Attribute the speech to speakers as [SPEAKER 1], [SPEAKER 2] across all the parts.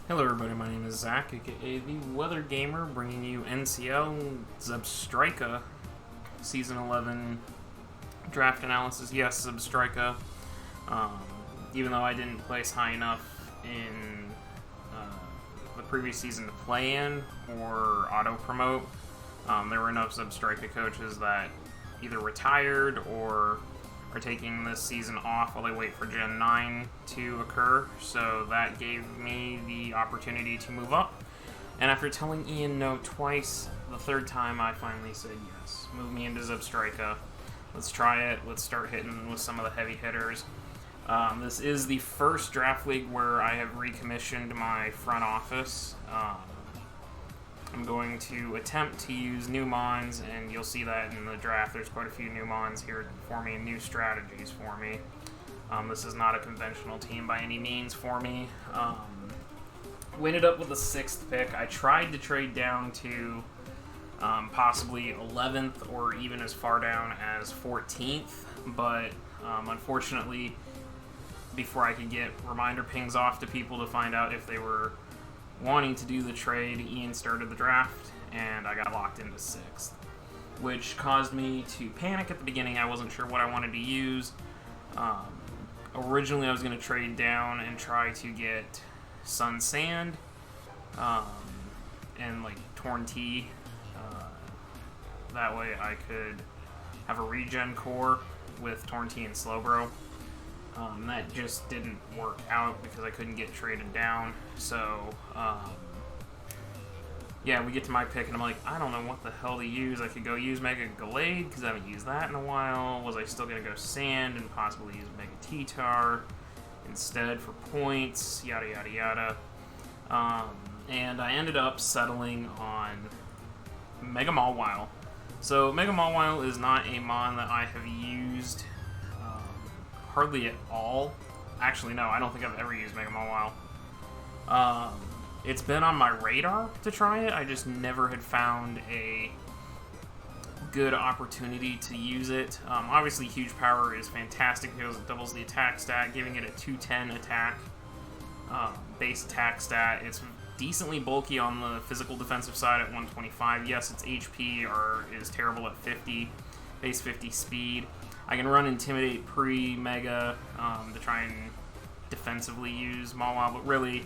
[SPEAKER 1] Hello everybody, my name is Zach, aka the Weather Gamer, bringing you NCL Zebstrika Season 11 draft analysis. Yes, Zebstrika. Even though I didn't place high enough in the previous season to play in or auto-promote, there were enough Zebstrika coaches that either retired or are taking this season off while they wait for Gen 9 to occur, so that gave me the opportunity to move up. And after telling Ian no twice, the third time I finally said yes. Move me into Zebstrika. Let's try it. Let's start hitting with some of the heavy hitters. This is the first draft league where I have recommissioned my front office. I'm going to attempt to use new mons, and you'll see that in the draft. There's quite a few new mons here for me and new strategies for me. This is not a conventional team by any means for me. We ended up with the 6th pick. I tried to trade down to possibly 11th or even as far down as 14th, but unfortunately, before I could get reminder pings off to people to find out if they were wanting to do the trade, Ian started the draft, and I got locked into 6th, which caused me to panic at the beginning. I wasn't sure what I wanted to use. Originally, I was going to trade down and try to get Sun Sand and like Torn Tea. That way I could have a regen core with Torn Tea and Slowbro. That just didn't work out because I couldn't get traded down. So, yeah, we get to my pick, and I'm like, I don't know what the hell to use. I could go use Mega Gallade, because I haven't used that in a while. Was I still going to go Sand and possibly use Mega T-Tar instead for points? Yada, yada, yada. And I ended up settling on Mega Mawile. So, Mega Mawile is not a mon that I have used hardly at all. Actually, no, I don't think I've ever used Mega Mawile. It's been on my radar to try it. I just never had found a good opportunity to use it. Obviously, Huge Power is fantastic because it doubles the attack stat, giving it a 210 attack, base attack stat. It's decently bulky on the physical defensive side at 125. Yes, its HP is terrible at 50, base 50 speed. I can run Intimidate pre-Mega to try and defensively use Mawile, but really,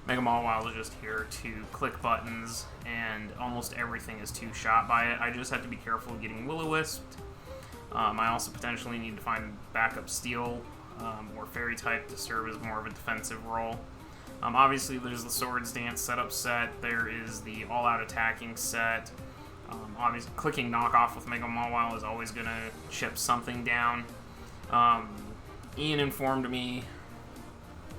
[SPEAKER 1] Mega Mawile is just here to click buttons, and almost everything is two-shot by it. I just have to be careful of getting Will-O-Wisped. I also potentially need to find backup Steel or Fairy type to serve as more of a defensive role. Obviously, there's the Swords Dance setup set. There is the all-out attacking set. Obviously, clicking knockoff with Mega Mawile is always going to chip something down. Ian informed me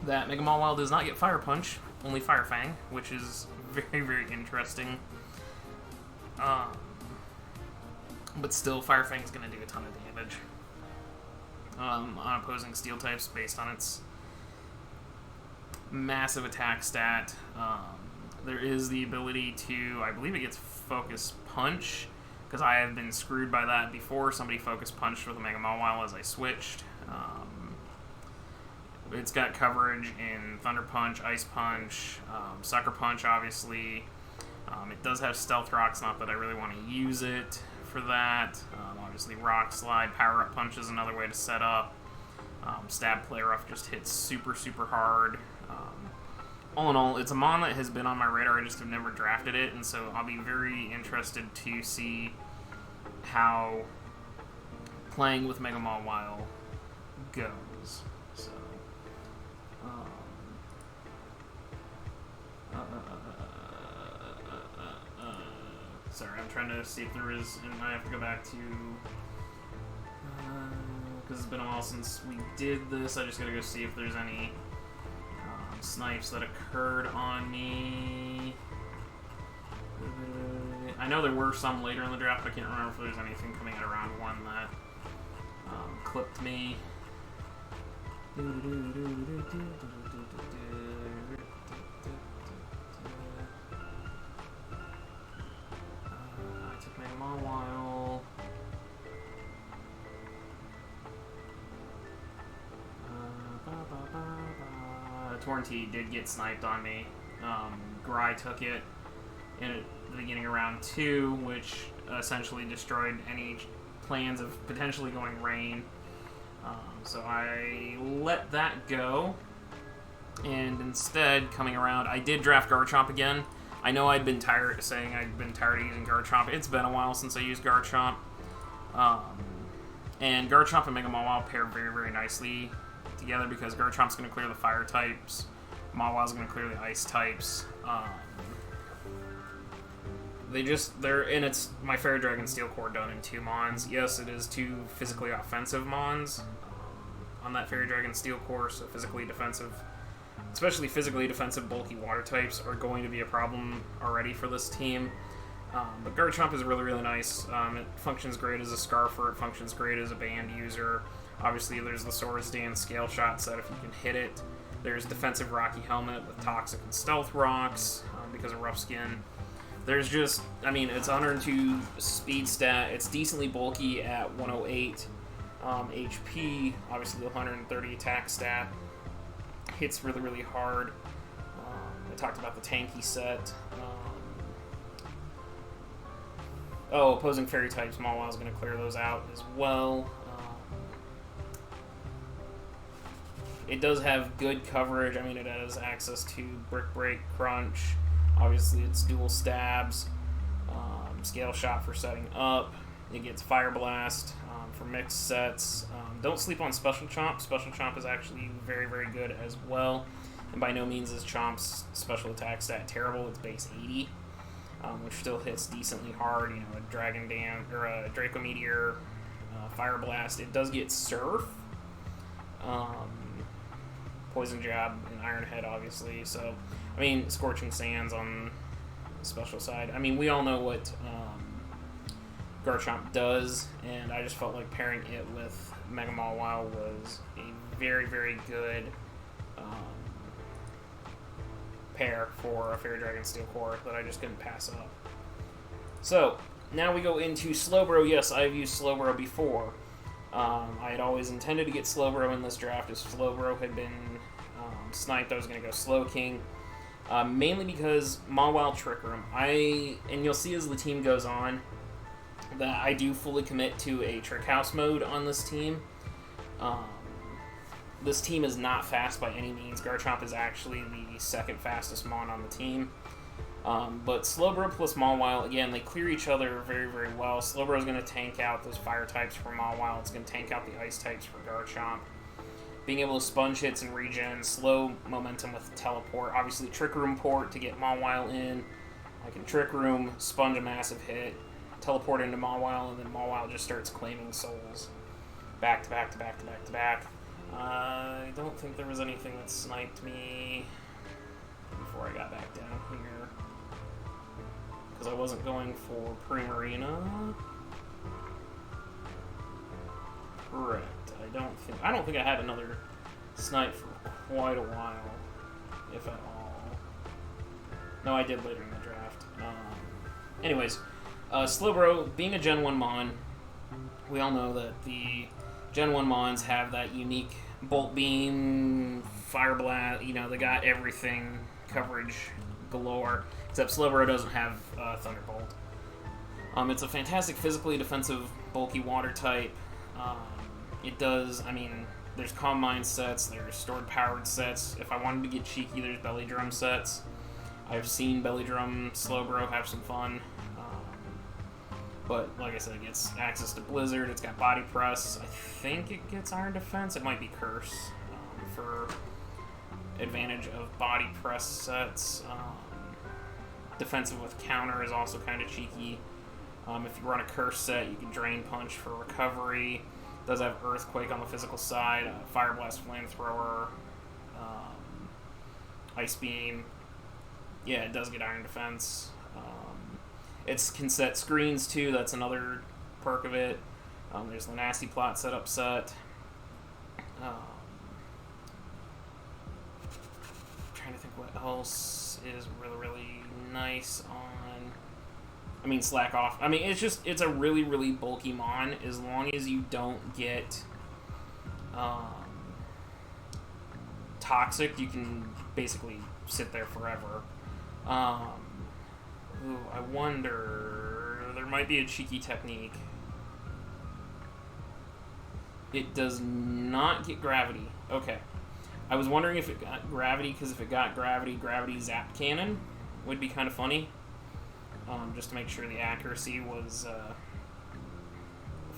[SPEAKER 1] that Mega Mawile does not get Fire Punch, only Fire Fang, which is very, very interesting. But still, Fire Fang is going to do a ton of damage on opposing Steel types based on its massive attack stat. There is the ability to, I believe it gets Focus Punch, because I have been screwed by that before. Somebody Focus Punched with a Mega Mawile as I switched. It's got coverage in Thunder Punch, Ice Punch, Sucker Punch, obviously. It does have Stealth Rocks, not that I really want to use it for that. Obviously, Rock Slide, Power Up Punch is another way to set up. Stab Play Rough just hits super, super hard. All in all, it's a mon that has been on my radar. I just have never drafted it, and so I'll be very interested to see how playing with Mega Mawile goes. So, sorry, I'm trying to see if there is, and I have to go back to, because it's been a while since we did this. I just gotta go see if there's any snipes that occurred on me. I know there were some later in the draft, but I can't remember if there's anything coming at around 1 that clipped me. I took Mega Mawile. Torn Tea did get sniped on me. Gry took it in the beginning of round 2, which essentially destroyed any plans of potentially going rain. So I let that go, and instead, coming around, I did draft Garchomp again. I know I'd been tired of using Garchomp. It's been a while since I used Garchomp. And Garchomp and Mega Mawile pair very, very nicely together because Garchomp's going to clear the fire types, Mawile's going to clear the ice types. It's my Fairy Dragon Steel Core done in 2 Mons. Yes, it is 2 physically offensive Mons on that Fairy Dragon Steel Core, so physically defensive, especially physically defensive bulky water types are going to be a problem already for this team. But Garchomp is really, really nice. It functions great as a Scarfer, it functions great as a band user. Obviously, there's the Swords Dance Scale Shot set if you can hit it. There's defensive Rocky Helmet with Toxic and Stealth Rocks because of Rough Skin. There's just, it's 102 speed stat. It's decently bulky at 108 HP. Obviously, the 130 attack stat. Hits really, really hard. I talked about the tanky set. Opposing fairy types, Mawile's going to clear those out as well. It does have good coverage. It has access to Brick Break, Crunch. Obviously, it's dual stabs. Scale Shot for setting up. It gets Fire Blast for mixed sets. Don't sleep on Special Chomp. Special Chomp is actually very, very good as well. And by no means is Chomp's special attack stat terrible. It's base 80. Which still hits decently hard, a Dragon Dam, or a Draco Meteor, Fire Blast. It does get Surf, Poison Jab, and Iron Head, obviously. So, Scorching Sands on the special side. We all know what Garchomp does, and I just felt like pairing it with Mega Mawile was a very, very good pair for a Fairy Dragon Steel Core that I just couldn't pass up. So, now we go into Slowbro. Yes, I've used Slowbro before. I had always intended to get Slowbro in this draft. If Slowbro had been sniped, I was going to go Slowking. Mainly because Mawile Trick Room. And you'll see as the team goes on that I do fully commit to a Trick House mode on this team. This team is not fast by any means. Garchomp is actually the second fastest Mon on the team. But Slowbro plus Mawile, again, they clear each other very, very well. Slowbro is going to tank out those fire types for Mawile. It's going to tank out the ice types for Garchomp. Being able to sponge hits and regen, slow momentum with teleport. Obviously, Trick Room port to get Mawile in. I can Trick Room, sponge a massive hit, teleport into Mawile, and then Mawile just starts claiming souls. Back to back to back to back to back. I don't think there was anything that sniped me before I got back down here. Because I wasn't going for Primarina. Correct. I don't think I had another snipe for quite a while, if at all. No, I did later in the draft. Anyways, Slowbro, being a Gen 1 Mon, we all know that the Gen 1 Mons have that unique Bolt Beam, Fire Blast, they got everything, coverage galore, except Slowbro doesn't have Thunderbolt. It's a fantastic physically defensive, bulky water type. It does, there's Calm Mind sets, there's Stored Powered sets. If I wanted to get cheeky, there's Belly Drum sets. I've seen Belly Drum Slowbro have some fun. But, like I said, it gets access to Blizzard, it's got Body Press, I think it gets Iron Defense, it might be Curse for advantage of Body Press sets. Defensive with Counter is also kind of cheeky. If you run a Curse set, you can Drain Punch for recovery. It does have Earthquake on the physical side, Fire Blast, Flamethrower, Ice Beam. Yeah, it does get Iron Defense. It can set screens too, that's another perk of it. There's the Nasty Plot setup set. Trying to think what else is really, really nice on... Slack Off. It's a really, really bulky Mon, as long as you don't get Toxic, you can basically sit there forever. Ooh, I wonder... There might be a cheeky technique. It does not get gravity. Okay. I was wondering if it got gravity, because if it got gravity, gravity zap cannon would be kind of funny. Just to make sure the accuracy was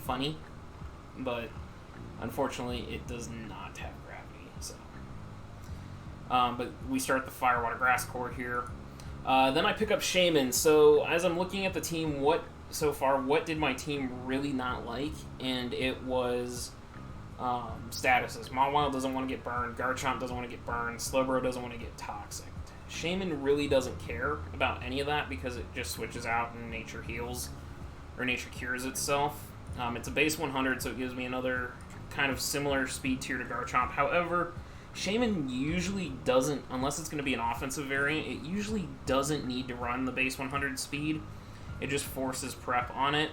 [SPEAKER 1] funny. But unfortunately, it does not have gravity. So, but we start the Fire, Water, Grass core here. Then I pick up Shaymin. So as I'm looking at the team, what did my team really not like? And it was statuses. Mawile doesn't want to get burned. Garchomp doesn't want to get burned. Slowbro doesn't want to get toxic. Shaymin really doesn't care about any of that because it just switches out and nature heals, or nature cures itself. It's a base 100, so it gives me another kind of similar speed tier to Garchomp. However, Shaymin usually doesn't, unless it's going to be an offensive variant, it usually doesn't need to run the base 100 speed. It just forces prep on it.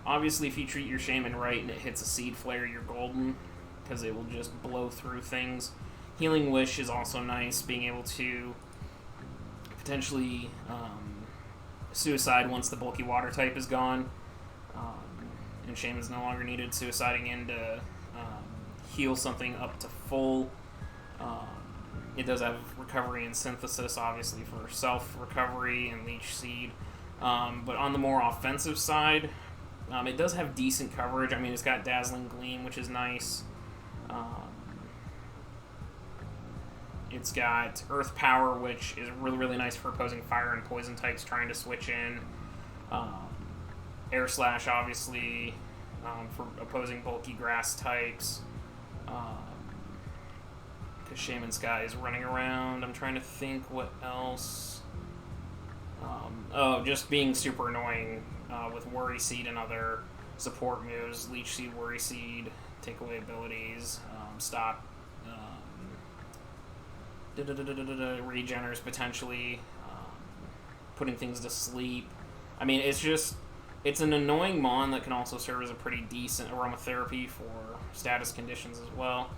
[SPEAKER 1] Obviously, if you treat your Shaymin right and it hits a Seed Flare, you're golden, because it will just blow through things. Healing Wish is also nice, being able to potentially suicide once the bulky water type is gone. And Shaymin's no longer needed suiciding in to heal something up to full. It does have recovery and synthesis, obviously, for self-recovery and Leech Seed. But on the more offensive side, it does have decent coverage. I mean, it's got Dazzling Gleam, which is nice. It's got Earth Power, which is really, really nice for opposing fire and poison types trying to switch in. Air Slash, obviously, for opposing bulky grass types. Because Shaymin Sky is running around. I'm trying to think what else. Just being super annoying with Worry Seed and other support moves. Leech Seed, Worry Seed, take away abilities, stop regeners potentially, putting things to sleep. I mean, it's an annoying mon that can also serve as a pretty decent aromatherapy for status conditions as well,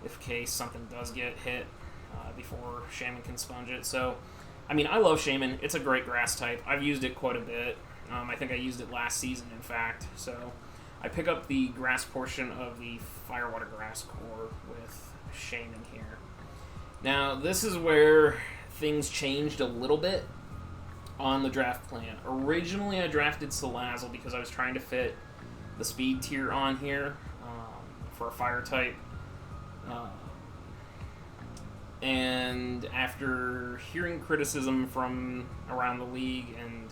[SPEAKER 1] if case something does get hit before Shaymin can sponge it. So, I mean, I love Shaymin. It's a great grass type. I've used it quite a bit. I think I used it last season, in fact. So, I pick up the grass portion of the Fire, Water, Grass core with Shaymin here. Now, this is where things changed a little bit on the draft plan. Originally, I drafted Salazzle because I was trying to fit the speed tier on here for a fire type. And after hearing criticism from around the league and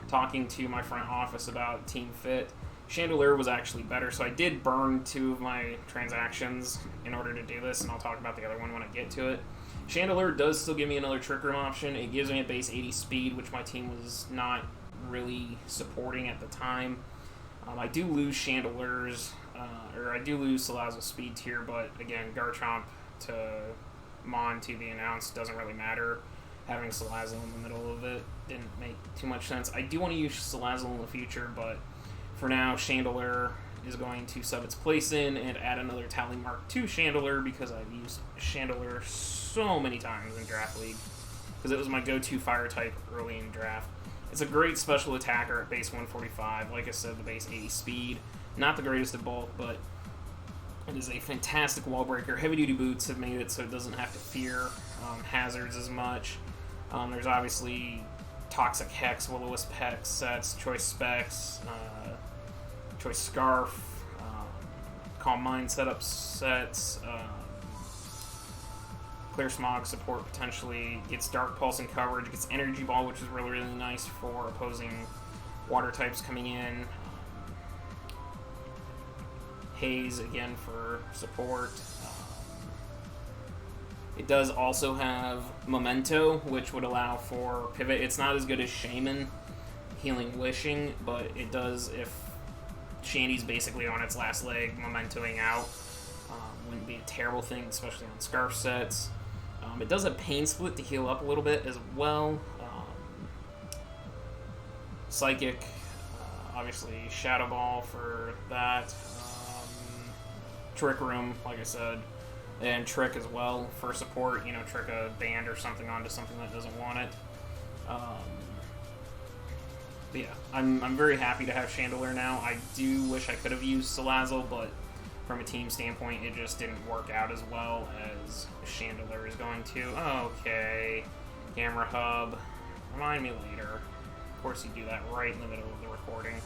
[SPEAKER 1] talking to my front office about team fit, Chandelier was actually better, so I did burn 2 of my transactions in order to do this, and I'll talk about the other one when I get to it. Chandelier does still give me another Trick Room option. It gives me a base 80 speed, which my team was not really supporting at the time. I do lose Chandelier's, or I do lose Salazzle's speed tier, but again, Garchomp to Mon to be announced doesn't really matter. Having Salazzle in the middle of it didn't make too much sense. I do want to use Salazzle in the future, but for now, Chandelier is going to sub its place in and add another Tally Mark to Chandelier because I've used Chandelier so many times in Draft League because it was my go-to fire type early in draft. It's a great special attacker at base 145. Like I said, the base 80 speed. Not the greatest at bulk, but it is a fantastic wall breaker. Heavy-duty boots have made it so it doesn't have to fear hazards as much. There's obviously Toxic Hex, Will-O-Wisp Hex sets, Choice Specs, Choice Scarf, Calm Mind setup sets, Clear Smog support potentially, gets Dark Pulse and coverage, gets Energy Ball, which is really, really nice for opposing water types coming in. Haze, again, for support. It does also have Memento, which would allow for pivot. It's not as good as Shaymin, Healing Wishing, but it does if Shandy's basically on its last leg, Mementoing out. Wouldn't be a terrible thing, especially on Scarf sets. It does have Pain Split to heal up a little bit as well. Psychic, obviously Shadow Ball for that. Trick Room, like I said. And Trick as well for support. You know, trick a band or something onto something that doesn't want it. But yeah, I'm very happy to have Chandelier now. I do wish I could have used Salazzle, but from a team standpoint, it just didn't work out as well as Chandelier is going to. Okay, Camera Hub. Remind me later. Of course you do that right in the middle of the recording.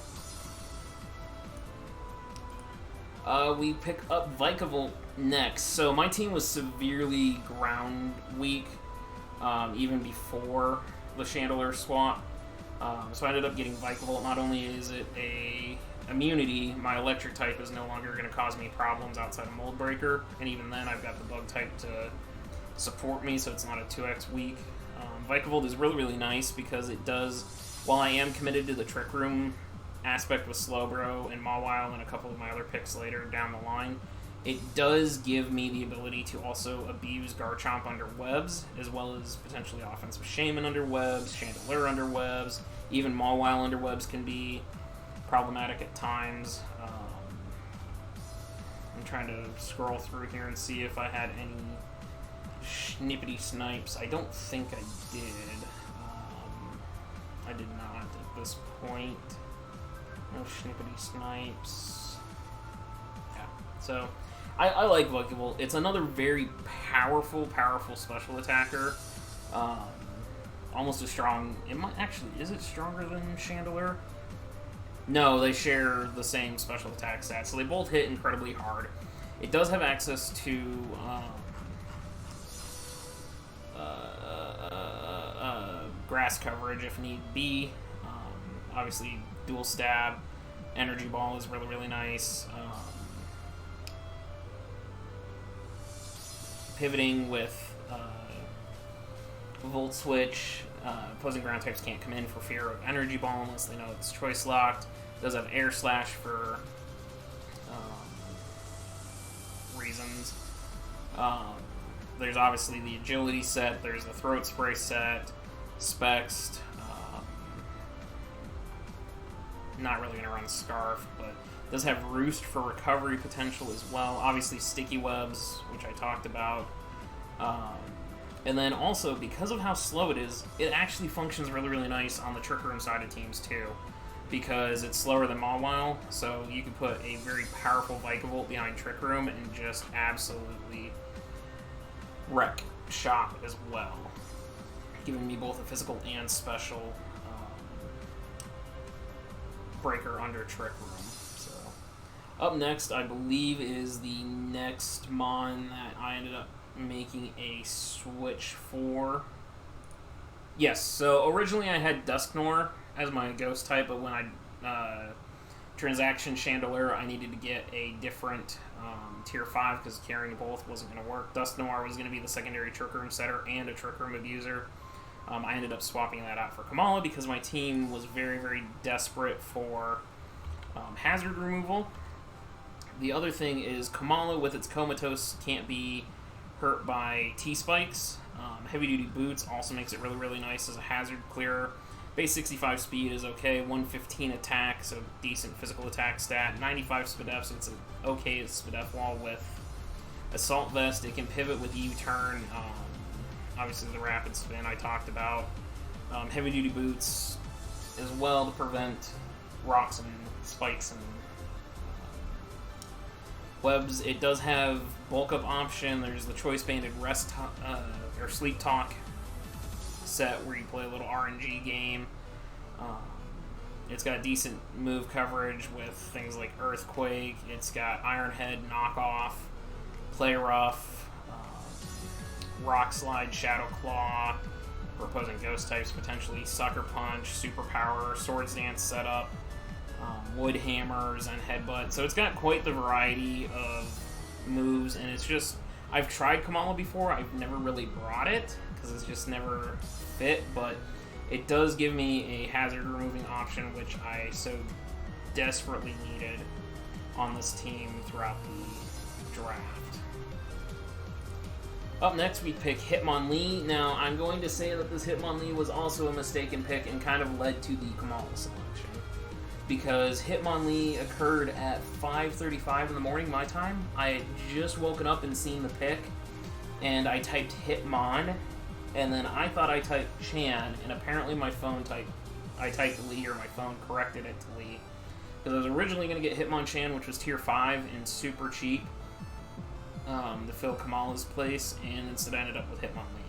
[SPEAKER 1] We pick up Vikavolt next. So my team was severely ground weak, even before the Chandelier swap. So I ended up getting Vikavolt. Not only is it a immunity, my electric type is no longer going to cause me problems outside of Mold Breaker, and even then I've got the bug type to support me, so it's not a 2x weak. Vikavolt is really, really nice because it does, while I am committed to the Trick Room aspect with Slowbro and Mawile and a couple of my other picks later down the line, it does give me the ability to also abuse Garchomp under webs, as well as potentially offensive Shaymin under webs, Chandelier under webs, even Mawile under webs can be problematic at times. I'm trying to scroll through here and see if I had any snippety snipes. I don't think I did. I did not at this point. No snippety snipes. Yeah, so I like Vikavolt. It's another very powerful special attacker. Almost as strong. It might actually, is it stronger than Chandelier? No, they share the same special attack stats, so they both hit incredibly hard. It does have access to grass coverage if need be. Obviously, dual stab, energy ball is really, really nice. Pivoting with Volt Switch. Opposing ground types can't come in for fear of energy ball unless they know it's choice locked. It does have air slash for reasons. There's obviously the agility set. There's the throat spray set. Spexed. Not really going to run Scarf, but it does have Roost for recovery potential as well. Obviously Sticky Webs, which I talked about. And then also, because of how slow it is, it actually functions really, really nice on the Trick Room side of teams too. Because it's slower than Mawile, so you can put a very powerful Vikavolt behind Trick Room and just absolutely wreck shop as well. Giving me both a physical and special breaker under Trick Room. So, up next, I believe, is the next Mon that I ended up making a switch for. Yes, so originally I had Dusknoir as my ghost type, but when I transaction Chandelier, I needed to get a different tier 5 because carrying both wasn't going to work. Dusknoir was going to be the secondary Trick Room setter and a Trick Room abuser. I ended up swapping that out for Kamala because my team was very, very desperate for hazard removal. The other thing is Kamala with its Comatose can't be hurt by T-Spikes. Heavy Duty Boots also makes it really, really nice as a hazard clearer. Base 65 speed is okay, 115 attack, so decent physical attack stat. 95 Spadef, so it's an okay Spadef wall with Assault Vest. It can pivot with U-turn. Obviously the Rapid Spin I talked about. Heavy Duty Boots as well to prevent rocks and spikes and webs. It does have bulk up option. There's the choice banded rest or sleep talk set where you play a little RNG game. It's got decent move coverage with things like Earthquake. It's got Iron Head, Knockoff, Play Rough, Rock Slide, Shadow Claw, for opposing ghost types potentially, Sucker Punch, Superpower, Swords Dance setup, Wood Hammers, and Headbutt. So it's got quite the variety of moves, and it's just, I've tried Kamala before, I've never really brought it, because it's just never fit, but it does give me a hazard removing option, which I so desperately needed on this team throughout the draft. Up next, we pick Hitmonlee. Now, I'm going to say that this Hitmonlee was also a mistaken pick and kind of led to the Kamala selection. Because Hitmonlee occurred at 5:35 in the morning, my time. I had just woken up and seen the pick, and I typed Hitmon and then I thought I typed Chan, and apparently my phone I typed Lee, or my phone corrected it to Lee. Because I was originally going to get Hitmonchan, which was tier 5 and super cheap, to fill Kamala's place, and instead I ended up with Hitmonlee.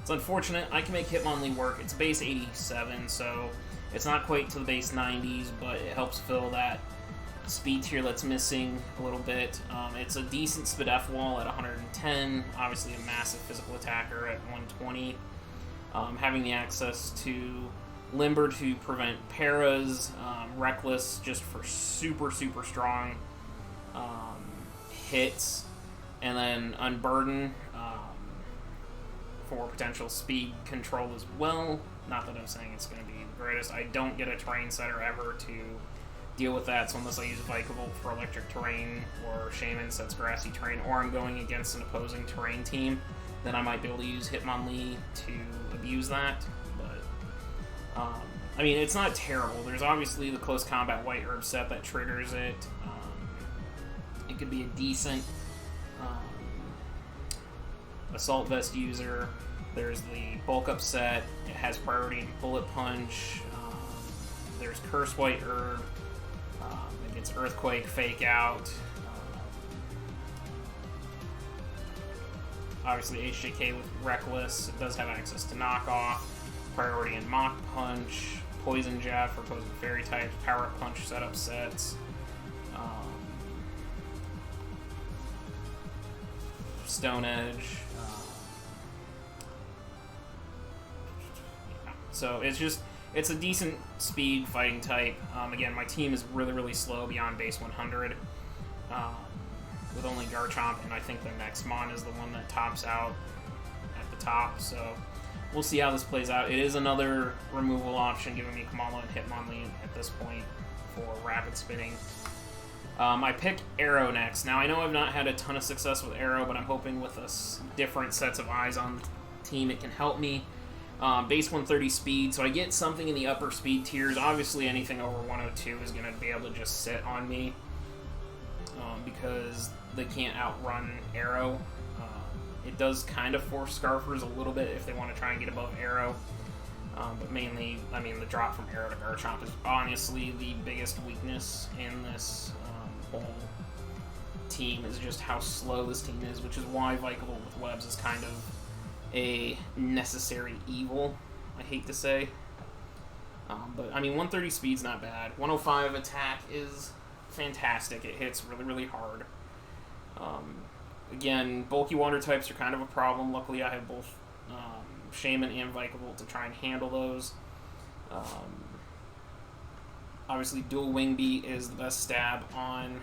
[SPEAKER 1] It's unfortunate. I can make Hitmonlee work. It's base 87, so it's not quite to the base 90s, but it helps fill that speed tier that's missing a little bit. It's a decent Spadef wall at 110, obviously a massive physical attacker at 120. Having the access to Limber to prevent paras, Reckless just for super, super strong hits, and then Unburden for potential speed control as well. Not that I'm saying it's going to be the greatest. I don't get a terrain setter ever to deal with that, so unless I use Vikavolt for electric terrain, or Shaymin sets grassy terrain, or I'm going against an opposing terrain team, then I might be able to use Hitmonlee to abuse that. But I mean, it's not terrible. There's obviously the close combat white herb set that triggers it. It could be a decent assault vest user. There's the bulk up set. It has priority and bullet punch. There's curse white herb. It gets earthquake, fake out. Obviously HJK with reckless. It does have access to knockoff, priority and mock punch, poison jab for opposing fairy types, power up punch setup sets. Stone Edge. So it's a decent speed fighting type. Again, my team is really, really slow beyond base 100 with only Garchomp, and I think the next Mon is the one that tops out at the top. So we'll see how this plays out. It is another removal option, giving me Kamala and Hitmonlee at this point for rapid spinning. I pick Arrow next. Now, I know I've not had a ton of success with Arrow, but I'm hoping with different sets of eyes on the team it can help me. Base 130 speed, so I get something in the upper speed tiers. Obviously, anything over 102 is going to be able to just sit on me because they can't outrun Arrow. It does kind of force Scarfers a little bit if they want to try and get above Arrow. But mainly, I mean, the drop from Arrow to Garchomp is honestly the biggest weakness in this whole team, is just how slow this team is, which is why Vikavolt with webs is kind of a necessary evil, I hate to say. But, I mean, 130 speed's not bad. 105 attack is fantastic. It hits really, really hard. Again, bulky water types are kind of a problem. Luckily, I have both Shaymin and Vikavolt to try and handle those. Obviously, dual wing beat is the best stab on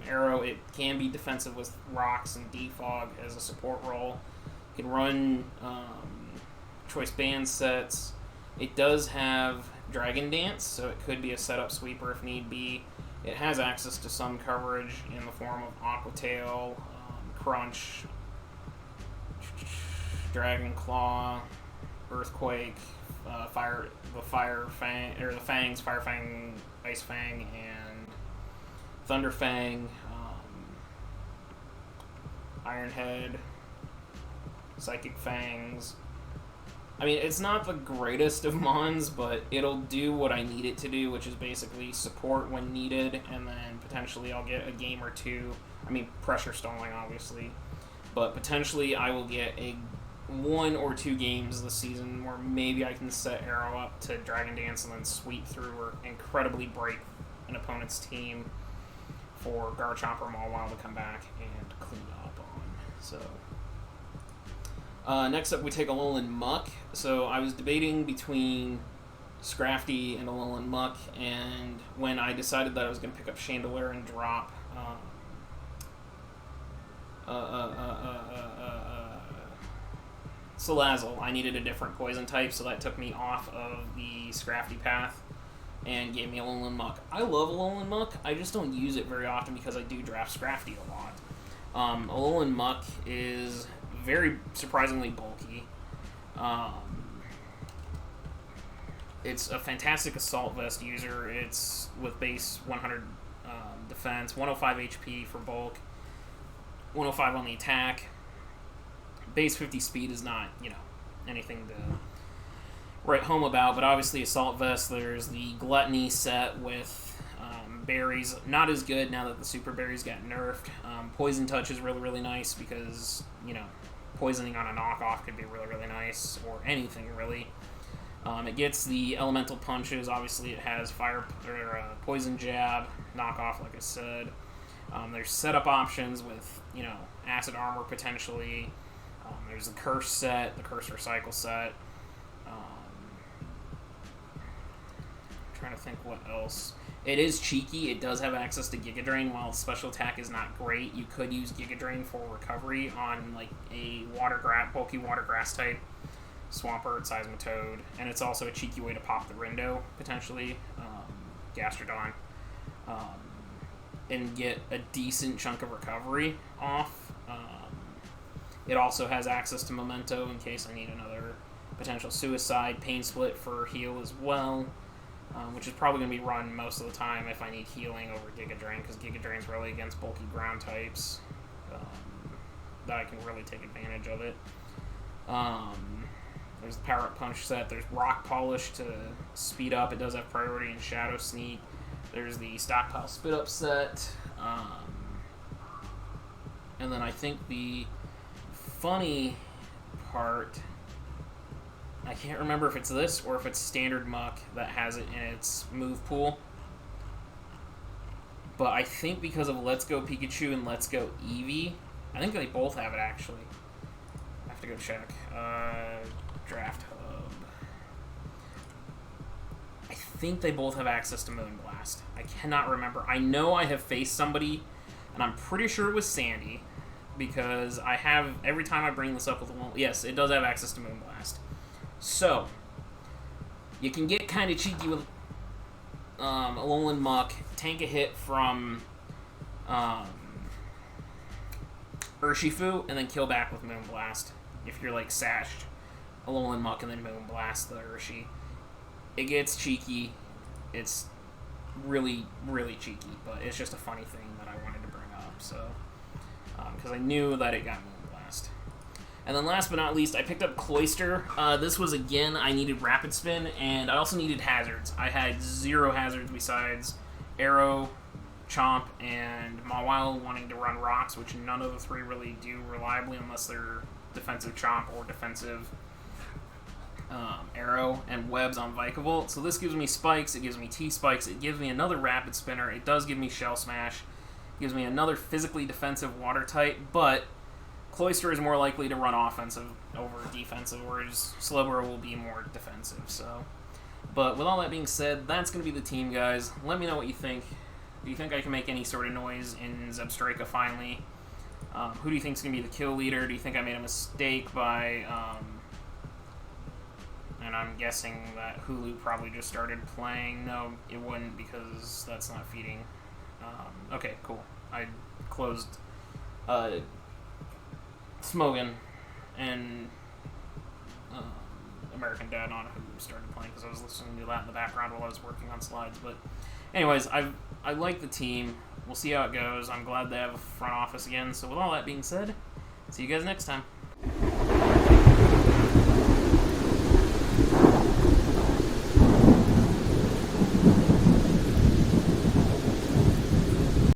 [SPEAKER 1] Arrow. It can be defensive with rocks and defog as a support role. It can run choice band sets. It does have Dragon Dance, so it could be a setup sweeper if need be. It has access to some coverage in the form of Aqua Tail, Crunch, Dragon Claw, Earthquake, the Fangs, Fire Fang, Ice Fang, and Thunder Fang, Iron Head, Psychic Fangs. I mean, it's not the greatest of Mons, but it'll do what I need it to do, which is basically support when needed, and then potentially I'll get a game or two. I mean, pressure stalling, obviously. But potentially I will get 1 or 2 games this season where maybe I can set Arrow up to Dragon Dance and then sweep through or incredibly break an opponent's team for Garchomp or Mawile to come back and clean up on. So next up we take Alolan Muck. So I was debating between Scrafty and Alolan Muck, and when I decided that I was going to pick up Chandelier and drop Salazzle, I needed a different poison type, so that took me off of the Scrafty path and gave me Alolan Muck. I love Alolan Muck, I just don't use it very often because I do draft Scrafty a lot. Alolan Muck is very surprisingly bulky. It's a fantastic Assault Vest user. It's with base 100 defense, 105 HP for bulk, 105 on the attack. Base 50 speed is not, anything to write home about, but obviously Assault Vest, there's the Gluttony set with berries. Not as good now that the super berries got nerfed. Poison Touch is really, really nice because, you know, poisoning on a knockoff could be really, really nice, or anything really. It gets the elemental punches. Obviously it has fire or poison jab, knockoff like I said. There's setup options with, you know, acid armor potentially. There's the curse set, the curse recycle set. Trying to think what else. It is cheeky. It does have access to Giga Drain. While special attack is not great, you could use Giga Drain for recovery on like a bulky water grass type, Swampert, Seismitoad, and it's also a cheeky way to pop the Rindo potentially, Gastrodon, and get a decent chunk of recovery off. It also has access to Memento in case I need another potential suicide, Pain Split for heal as well. Which is probably going to be run most of the time if I need healing over Giga Drain, because Giga Drain's really against bulky ground types that I can really take advantage of it. There's the Power Up Punch set. There's Rock Polish to speed up. It does have priority in Shadow Sneak. There's the Stockpile Spit Up set. And then I think the funny part... I can't remember if it's this or if it's Standard Muck that has it in its move pool. But I think because of Let's Go Pikachu and Let's Go Eevee, I think they both have it actually. I have to go check. Draft Hub. I think they both have access to Moonblast. I cannot remember. I know I have faced somebody, and I'm pretty sure it was Sandy, because I have, every time I bring this up with one, yes, it does have access to Moonblast. So, you can get kind of cheeky with Alolan Muck, tank a hit from Urshifu, and then kill back with Moonblast. If you're like sashed Alolan Muck and then Moonblast the Urshi. It gets cheeky. It's really, really cheeky, but it's just a funny thing that I wanted to bring up. So, because I knew that it got Moonblast. And then last but not least, I picked up Cloister. This was, again, I needed Rapid Spin, and I also needed hazards. I had 0 hazards besides Arrow, Chomp, and Mawile wanting to run rocks, which none of the 3 really do reliably unless they're defensive Chomp or defensive Arrow, and Webs on Vikavolt. So this gives me Spikes, it gives me T-Spikes, it gives me another Rapid Spinner, it does give me Shell Smash, it gives me another physically defensive Water type, but Cloister is more likely to run offensive over defensive, whereas Slowbro will be more defensive. So, but with all that being said, that's going to be the team, guys. Let me know what you think. Do you think I can make any sort of noise in Zebstrika finally? Who do you think is going to be the kill leader? Do you think I made a mistake by... and I'm guessing that Hulu probably just started playing. No, it wouldn't, because that's not feeding. Okay, cool. I closed... Smogan and American Dad on who started playing, because I was listening to that in the background while I was working on slides. But anyways, I like the team. We'll see how it goes. I'm glad they have a front office again. So with all that being said, see you guys next time.